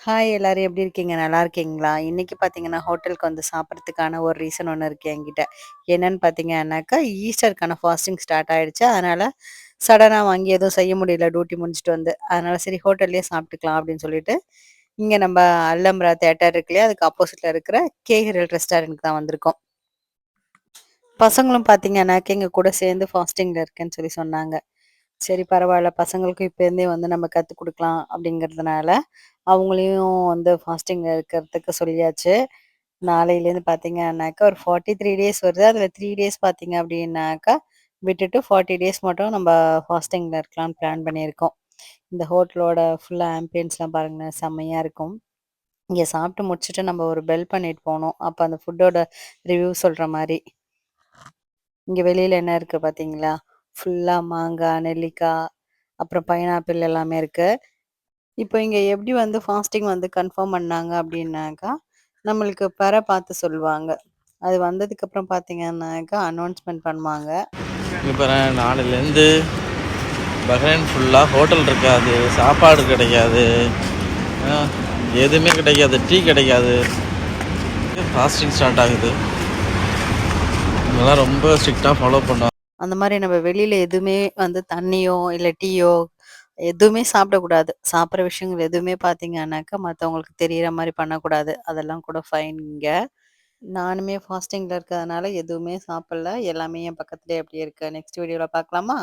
Hi எல்லாரும் எப்படி இருக்கீங்க? நல்லா இருக்கீங்களா? இன்னைக்கு பார்த்தீங்கன்னா, ஹோட்டலுக்கு வந்து சாப்பிட்றதுக்கான ஒரு ரீசன் ஒண்ணு இருக்கு என்கிட்ட. என்னன்னு பார்த்தீங்கன்னாக்கா, ஈஸ்டருக்கான ஃபாஸ்டிங் ஸ்டார்ட் ஆயிடுச்சு. அதனால சடனா வாங்கி எதுவும் செய்ய முடியல டியூட்டி முடிச்சுட்டு வந்து. அதனால சரி ஹோட்டல்லயே சாப்பிட்டுக்கலாம் அப்படின்னு சொல்லிட்டு, இங்க நம்ம அல்லம்ரா தியேட்டர் இருக்கு இல்லையா? அதுக்கு ஆப்போசிட்ல இருக்கிற கேஹிரல் ரெஸ்டாரண்ட்க்கு தான் வந்திருக்கோம். பசங்களும் பார்த்தீங்கன்னாக்க, எங்க கூட சேர்ந்து ஃபாஸ்டிங்ல இருக்கேன்னு சொல்லி சொன்னாங்க. சரி பரவால்ல. பசங்களுக்கும் இப்ப இருந்தே வந்து நம்ம கத்துக் குடுக்கலாம் அப்படிங்கிறதுனால, அவங்களையும் வந்து ஃபாஸ்டிங் இருக்கிறதுக்கு சொல்லியாச்சு. நாளையிலேருந்து பார்த்தீங்கன்னாக்கா, ஒரு 43 டேஸ் வருது. அதில 3 டேஸ் பார்த்தீங்க அப்படின்னாக்கா, விட்டுட்டு 40 டேஸ் மட்டும் நம்ம ஃபாஸ்டிங்ல இருக்கலாம்னு பிளான் பண்ணியிருக்கோம். இந்த ஹோட்டலோட ஃபுல்லா ஆம்பியன்ஸ்லாம் பாருங்களேன், செம்மையா இருக்கும். இங்க சாப்பிட்டு முடிச்சுட்டு நம்ம ஒரு பெல் பண்ணிட்டு போனோம். அப்ப அந்த ஃபுட்டோட ரிவ்யூ சொல்ற மாரி. இங்க வெளியில என்ன இருக்கு பார்த்தீங்களா? ஃபுல்லா மாங்கா, நெல்லிக்கா, அப்புறம் பைனாப்பிள் எல்லாமே இருக்கு. இப்போ இங்க எப்படி வந்து ஃபாஸ்டிங் வந்து கன்ஃபார்ம் பண்ணாங்க அப்படின்னாக்கா, நம்மளுக்கு பார்த்து சொல்லுவாங்க. அது வந்ததுக்கப்புறம் பார்த்தீங்கன்னாக்கா, அனௌன்ஸ்மென்ட் பண்ணுவாங்க. இங்கே பாரேன், நாளையிலேருந்து பஹ்ரைன் ஃபுல்லாக ஹோட்டல் இருக்காது, சாப்பாடு கிடைக்காது, ஆ, எதுவுமே கிடைக்காது, டீ கிடைக்காது. ஃபாஸ்டிங் ஸ்டார்ட் ஆகுது. இவங்கெல்லாம் ரொம்ப ஸ்ட்ரிக்டாக ஃபாலோ பண்ணுவாங்க. அந்த மாரி நம்ம வெளியில எதுவுமே வந்து தண்ணியோ, இல்ல டீயோ எதுவுமே சாப்பிடக்கூடாது. சாப்பிடுற விஷயங்கள் எதுவுமே பார்த்தீங்கன்னாக்கா, மத்தவங்களுக்கு தெரியிற மாரி பண்ணக்கூடாது. அதெல்லாம் கூட ஃபைன் இங்க. நானுமே ஃபாஸ்டிங்ல இருக்கிறதுனால எதுவுமே சாப்பிடல. எல்லாமே என் பக்கத்துலயே அப்படியே இருக்கு. நெக்ஸ்ட் வீடியோல பார்க்கலாமா?